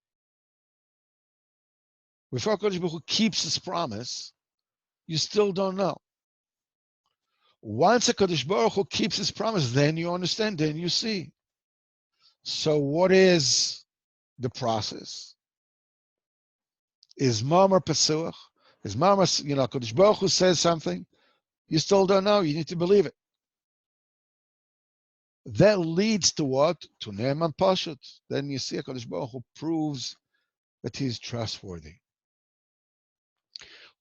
before HaKadosh Baruch Hu keeps his promise, you still don't know. Once HaKadosh Baruch Hu keeps his promise, then you understand, then you see. So what is the process? Is Mamar Pesuach? Is Mamar, HaKadosh Baruch Hu says something, you still don't know, you need to believe it. That leads to what? To Ne'eman Pashut. Then you see HaKadosh Baruch Hu proves that he's trustworthy.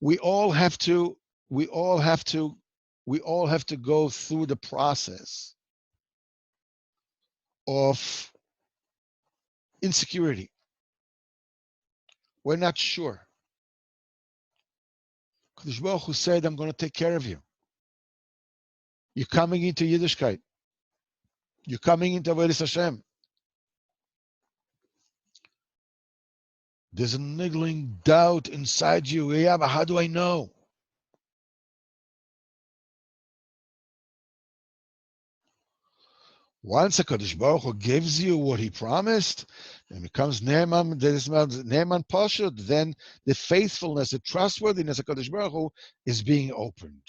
We all have to go through the process of insecurity. We're not sure. Kadosh Baruch Hu said, I'm going to take care of you. You're coming into Yiddishkeit. You're coming into Avodas Hashem. There's a niggling doubt inside you. Yeah, but how do I know? Once a Kadosh Baruch Hu gives you what he promised, and becomes Ne'eman Pashut, then the faithfulness, the trustworthiness of Kadosh Baruch Hu is being opened.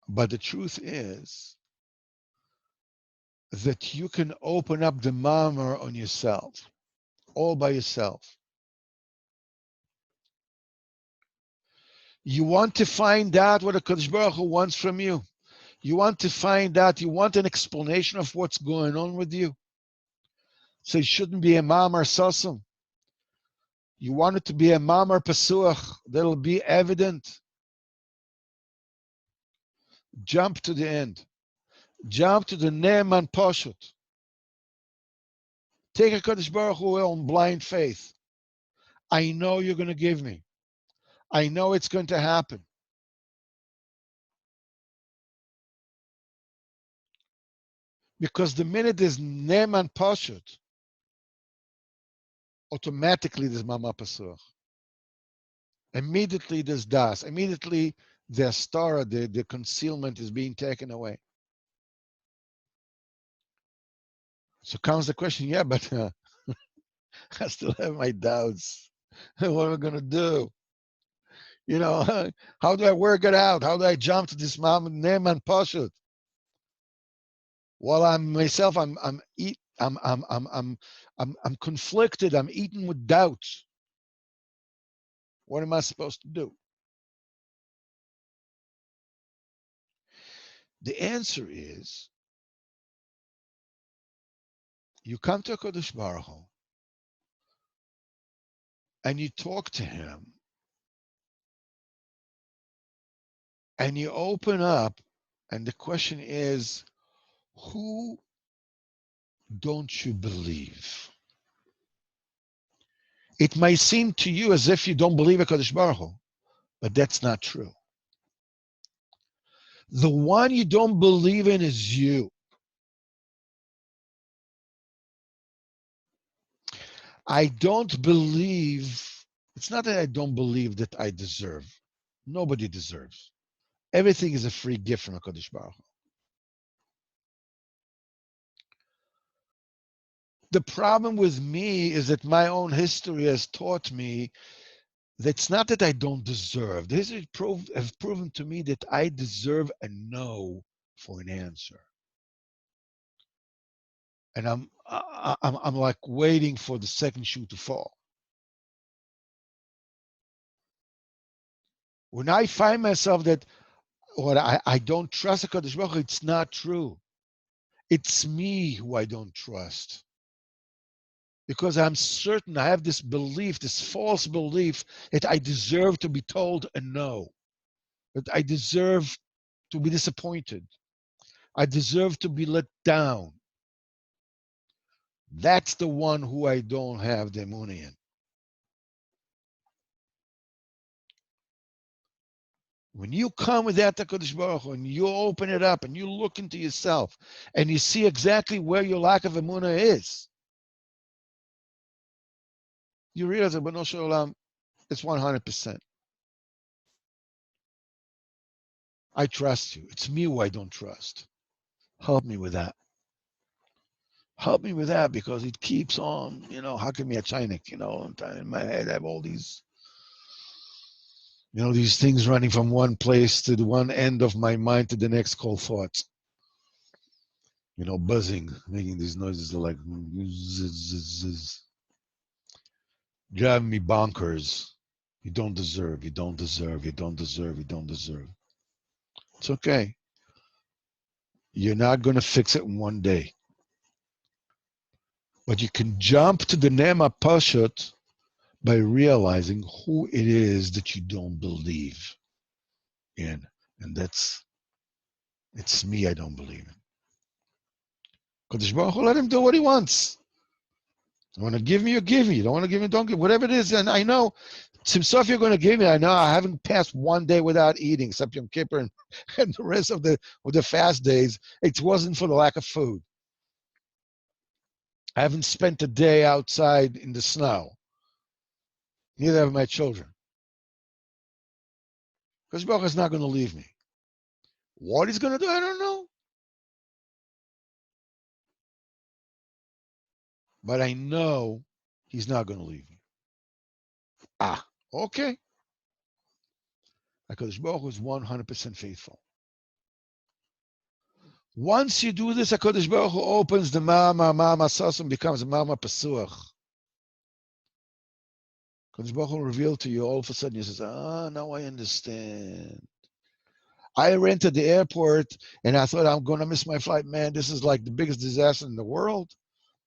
But the truth is that you can open up the mamar on yourself, all by yourself. You want to find out what a Kadosh Baruch Hu wants from you. You want to find out, you want an explanation of what's going on with you. So it shouldn't be a mamar sasam. You want it to be a mamar pasuach that'll be evident. Jump to the end. Jump to the Ne'eman Pashut. Take a Kadosh Baruch Hu on blind faith. I know you're going to give me. I know it's going to happen. Because the minute there's Ne'eman Pashut, automatically there's Mama Pasuach. Immediately there's Das. Immediately the star, the concealment is being taken away. So comes the question, yeah, but I still have my doubts. What am I going to do? How do I work it out? How do I jump to this Ne'eman Pashut? While I'm myself, I'm conflicted. I'm eaten with doubts. What am I supposed to do? The answer is, you come to Kodesh Baruch Hu and you talk to him and you open up, and the question is, who don't you believe? It might seem to you as if you don't believe in Kodesh Baruch Hu, but that's not true. The one you don't believe in is you. I don't believe, it's not that I don't believe that I deserve. Nobody deserves. Everything is a free gift from HaKadosh Baruch Hu. The problem with me is that my own history has taught me that it's not that I don't deserve. This has proven to me that I deserve a no for an answer. And I'm like waiting for the second shoe to fall. When I find myself that what I don't trust HaKadosh Baruch Hu, it's not true. It's me who I don't trust. Because I'm certain, I have this belief, this false belief that I deserve to be told a no. That I deserve to be disappointed. I deserve to be let down. That's the one who I don't have the emunah in. When you come with that HaKadosh Baruch Hu and you open it up and you look into yourself and you see exactly where your lack of emunah is, you realize that B'no Shel Olam, it's 100%. I trust you. It's me who I don't trust. Help me with that. Help me with that, because it keeps on, how can me a chinik, in my head I have all these, these things running from one place to the one end of my mind to the next called thoughts. Buzzing, making these noises like driving me bonkers. You don't deserve, you don't deserve, you don't deserve, you don't deserve. It's okay. You're not going to fix it in one day. But you can jump to the Nema Pashut by realizing who it is that you don't believe in. And it's me I don't believe in. Kodesh Baruch Hu, let him do what he wants. You want to give me, you give me. You don't want to give me, don't give me. Whatever it is. And I know, some stuff you're going to give me, I know I haven't passed one day without eating, except Yom Kippur and the rest of the fast days. It wasn't for the lack of food. I haven't spent a day outside in the snow. Neither have my children. Because Baruch is not going to leave me. What he's going to do, I don't know. But I know he's not going to leave me. Okay. HaKadosh Baruch Hu is 100% faithful. Once you do this, HaKadosh Baruch Hu opens the Mama Sasum, becomes Mama Pesuach. HaKadosh Baruch Hu revealed to you, all of a sudden you say, now I understand. I rented the airport and I thought I'm going to miss my flight. Man, this is like the biggest disaster in the world.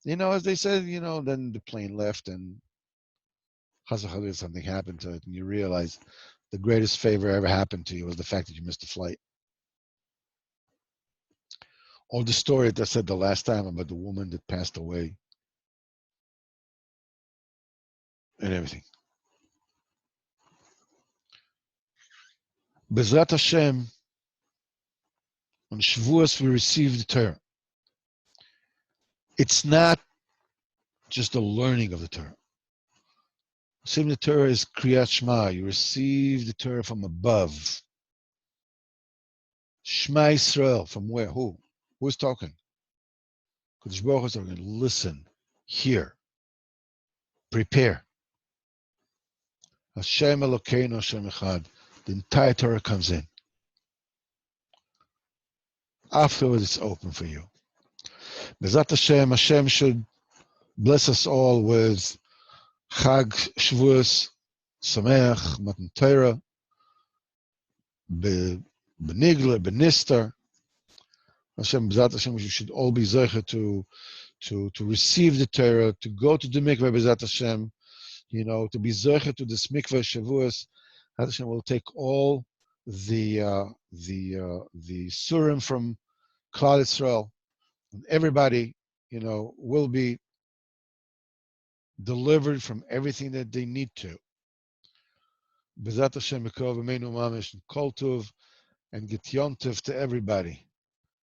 As they said, then the plane left and something happened to it, and you realize the greatest favor ever happened to you was the fact that you missed the flight. Or the story that I said the last time about the woman that passed away and everything. Bezrat Hashem, on Shavuos we receive the Torah. It's not just the learning of the Torah. Receiving the Torah is Kriyat Shema. You receive the Torah from above. Shema Yisrael, from where? Who? Who's talking? Kodesh Baruch Hu is talking. Listen, hear, prepare. Hashem Elokeinu Hashem Echad. The entire Torah comes in. Afterwards, it's open for you. Bezat Hashem, Hashem should bless us all with Chag Shavuos Sameach, Matan Torah, Benigla, Benister. Hashem, Bezat Hashem, we should all be zeicher to receive the Torah, to go to the mikveh, Bezat Hashem, to be zeicher to this mikveh Shavuos. Hashem will take all the surim from Klal Yisrael, and everybody, will be delivered from everything that they need to. Bezat Hashem, Mikol V'meinu Mamish, and Kol Tuv, and Get Yom Tov to everybody.